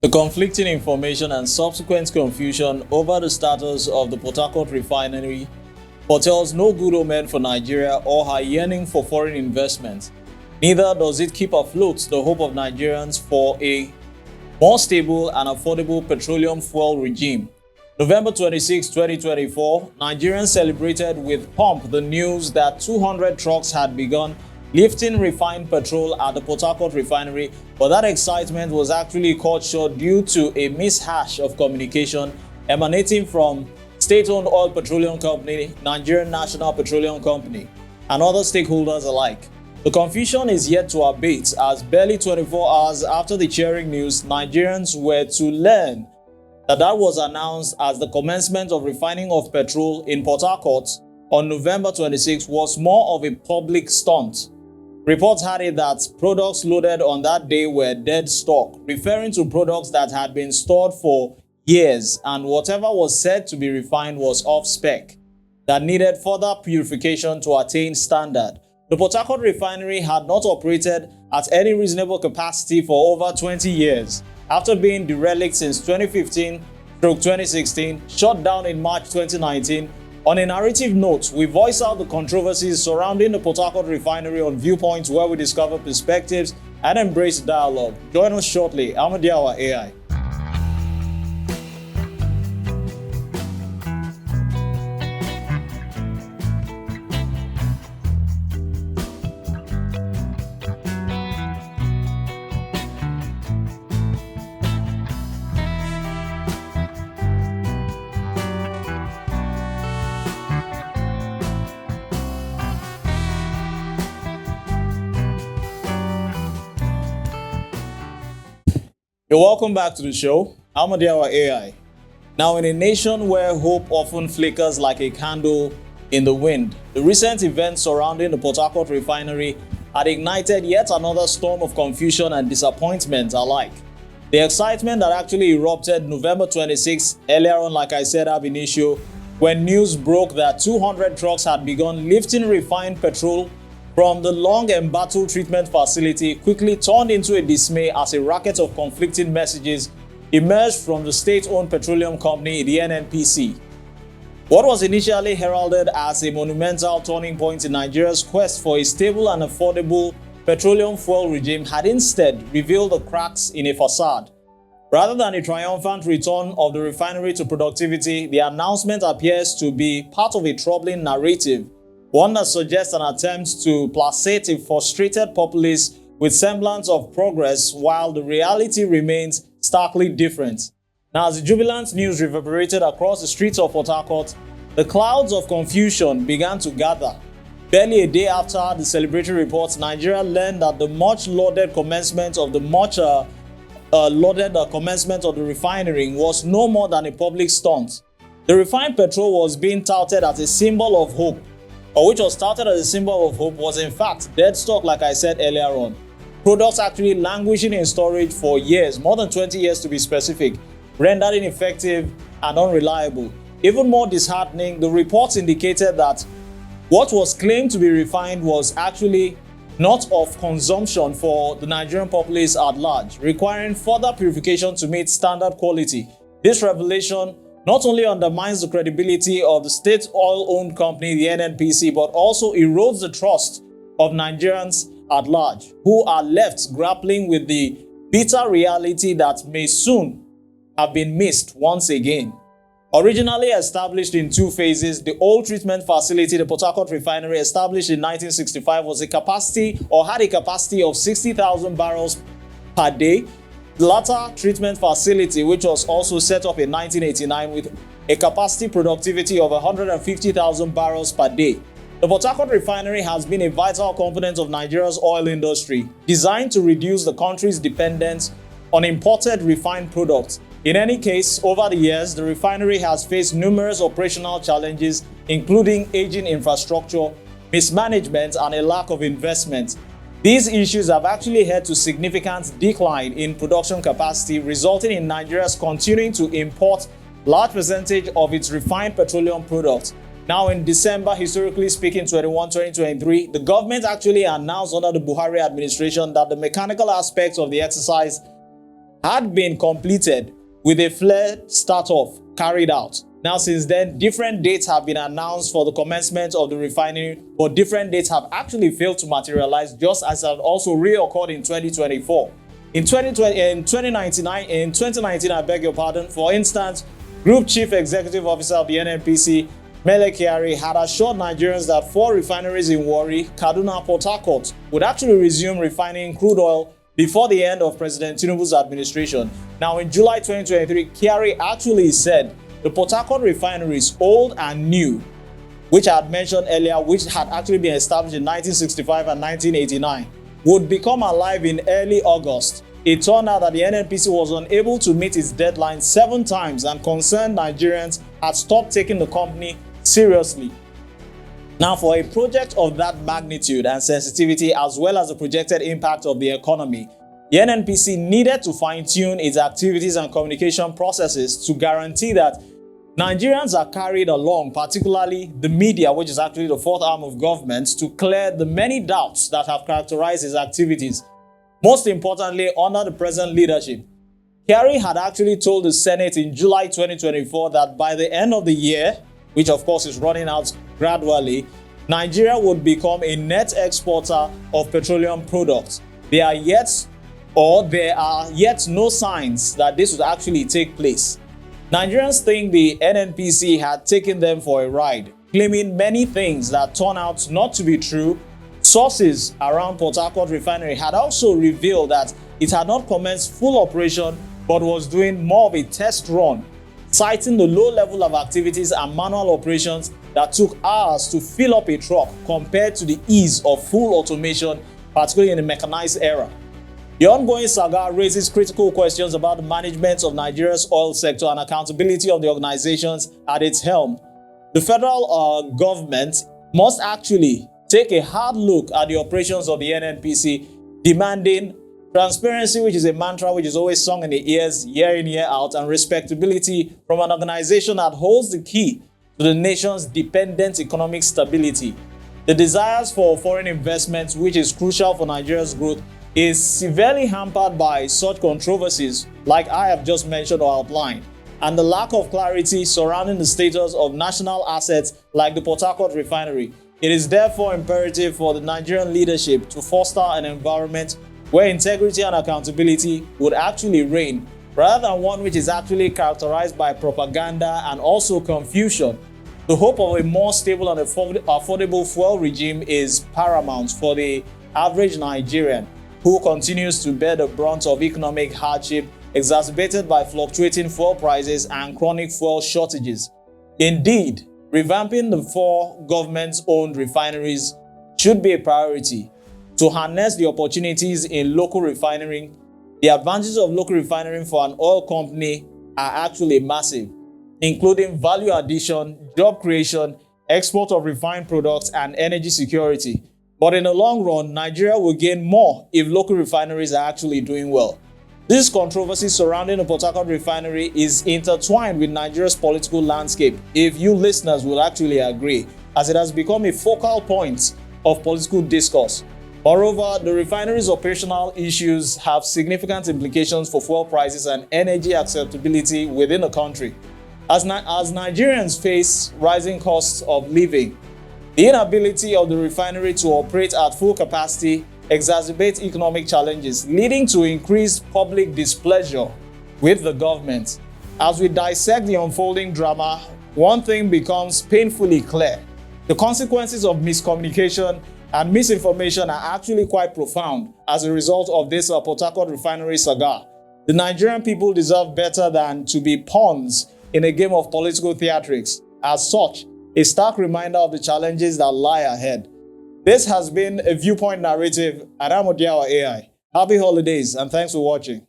The conflicting information and subsequent confusion over the status of the Port Harcourt Refinery foretells no good omen for Nigeria or her yearning for foreign investment. Neither does it keep afloat the hope of Nigerians for a more stable and affordable petroleum fuel regime. November 26, 2024, Nigerians celebrated with pomp the news that 200 trucks had begun lifting refined petrol at the Port Harcourt Refinery, but that excitement was actually cut short due to a mishash of communication emanating from state-owned oil petroleum company, Nigerian National Petroleum Company, and other stakeholders alike. The confusion is yet to abate, as barely 24 hours after the cheering news, Nigerians were to learn that was announced as the commencement of refining of petrol in Port Harcourt on November 26 was more of a public stunt. Reports had it that products loaded on that day were dead stock, referring to products that had been stored for years, and whatever was said to be refined was off-spec, that needed further purification to attain standard. The Port Harcourt Refinery had not operated at any reasonable capacity for over 20 years, after being derelict since 2015-2016, shut down in March 2019. On a narrative note, we voice out the controversies surrounding the Port Harcourt Refinery on Viewpoint, where we discover perspectives and embrace dialogue. Join us shortly. Amadiawa AI. You're welcome back to the show. I'm Amadiawa AI. Now, in a nation where hope often flickers like a candle in the wind, the recent events surrounding the Port Harcourt Refinery had ignited yet another storm of confusion and disappointment alike. The excitement that actually erupted November 26, earlier on, like I said ab initio, when news broke that 200 trucks had begun lifting refined petrol from the long-embattled treatment facility, quickly turned into a dismay as a racket of conflicting messages emerged from the state-owned petroleum company, the NNPC. What was initially heralded as a monumental turning point in Nigeria's quest for a stable and affordable petroleum fuel regime had instead revealed the cracks in a facade. Rather than a triumphant return of the refinery to productivity, the announcement appears to be part of a troubling narrative, one that suggests an attempt to placate a frustrated populace with semblance of progress, while the reality remains starkly different. Now, as the jubilant news reverberated across the streets of Port Harcourt, the clouds of confusion began to gather. Barely a day after the celebratory reports, Nigeria learned that the much-lauded commencement of the refinery was no more than a public stunt. The refined petrol was being touted as a symbol of hope, or which was touted as a symbol of hope, was in fact dead stock, like I said earlier on. Products actually languishing in storage for years, more than 20 years to be specific, rendered ineffective and unreliable. Even more disheartening, the reports indicated that what was claimed to be refined was actually not of consumption for the Nigerian populace at large, requiring further purification to meet standard quality. This revelation not only undermines the credibility of the state oil-owned company, the NNPC, but also erodes the trust of Nigerians at large, who are left grappling with the bitter reality that may soon have been missed once again. Originally established in two phases, the old treatment facility, the Port Harcourt Refinery, established in 1965, had a capacity of 60,000 barrels per day. The latter treatment facility, which was also set up in 1989 with a capacity productivity of 150,000 barrels per day. The Port Harcourt Refinery has been a vital component of Nigeria's oil industry, designed to reduce the country's dependence on imported refined products. In any case, over the years, the refinery has faced numerous operational challenges, including aging infrastructure, mismanagement, and a lack of investment. These issues have actually led to significant decline in production capacity, resulting in Nigeria's continuing to import large percentage of its refined petroleum products. Now, in December, historically speaking, 2023, the government actually announced under the Buhari administration that the mechanical aspects of the exercise had been completed with a flare start-off carried out. Now, since then, different dates have been announced for the commencement of the refinery, but different dates have actually failed to materialize, just as had also reoccurred in 2024. In 2019, I beg your pardon, for instance, Group Chief Executive Officer of the NNPC, Mele Kyari, had assured Nigerians that 4 refineries in Warri, Kaduna, Port Harcourt would actually resume refining crude oil before the end of President Tinubu's administration. Now, in July 2023, Kyari actually said the Port Harcourt refineries, old and new, which I had mentioned earlier, which had actually been established in 1965 and 1989, would become alive in early August. It turned out that the NNPC was unable to meet its deadline 7 times, and concerned Nigerians had stopped taking the company seriously. Now, for a project of that magnitude and sensitivity, as well as the projected impact of the economy, the NNPC needed to fine-tune its activities and communication processes to guarantee that Nigerians are carried along, particularly the media, which is actually the 4th arm of government, to clear the many doubts that have characterized its activities. Most importantly, under the present leadership, Kyari had actually told the Senate in July 2024 that by the end of the year, which of course is running out gradually, Nigeria would become a net exporter of petroleum products. There are yet no signs that this would actually take place. Nigerians think the NNPC had taken them for a ride, claiming many things that turn out not to be true. Sources around Port Harcourt Refinery had also revealed that it had not commenced full operation but was doing more of a test run, citing the low level of activities and manual operations that took hours to fill up a truck compared to the ease of full automation, particularly in the mechanized era. The ongoing saga raises critical questions about the management of Nigeria's oil sector and accountability of the organizations at its helm. The federal government must actually take a hard look at the operations of the NNPC, demanding transparency, which is a mantra which is always sung in the ears year in, year out, and respectability from an organization that holds the key to the nation's dependent economic stability. The desires for foreign investments, which is crucial for Nigeria's growth, is severely hampered by such controversies like I have just mentioned or outlined, and the lack of clarity surrounding the status of national assets like the Port Harcourt Refinery. It is therefore imperative for the Nigerian leadership to foster an environment where integrity and accountability would actually reign, rather than one which is actually characterized by propaganda and also confusion. The hope of a more stable and affordable fuel regime is paramount for the average Nigerian, who continues to bear the brunt of economic hardship exacerbated by fluctuating fuel prices and chronic fuel shortages. Indeed, revamping the 4 government-owned refineries should be a priority. To harness the opportunities in local refining, the advantages of local refining for an oil company are actually massive, including value addition, job creation, export of refined products, and energy security. But in the long run, Nigeria will gain more if local refineries are actually doing well. This controversy surrounding the Port Harcourt Refinery is intertwined with Nigeria's political landscape, if you listeners will actually agree, as it has become a focal point of political discourse. Moreover, the refinery's operational issues have significant implications for fuel prices and energy acceptability within the country. As Nigerians face rising costs of living, the inability of the refinery to operate at full capacity exacerbates economic challenges, leading to increased public displeasure with the government. As we dissect the unfolding drama, one thing becomes painfully clear. The consequences of miscommunication and misinformation are actually quite profound as a result of this Port Harcourt Refinery saga. The Nigerian people deserve better than to be pawns in a game of political theatrics. As such, a stark reminder of the challenges that lie ahead. This has been a Viewpoint narrative, and I'm Odiawa AI. Happy holidays and thanks for watching.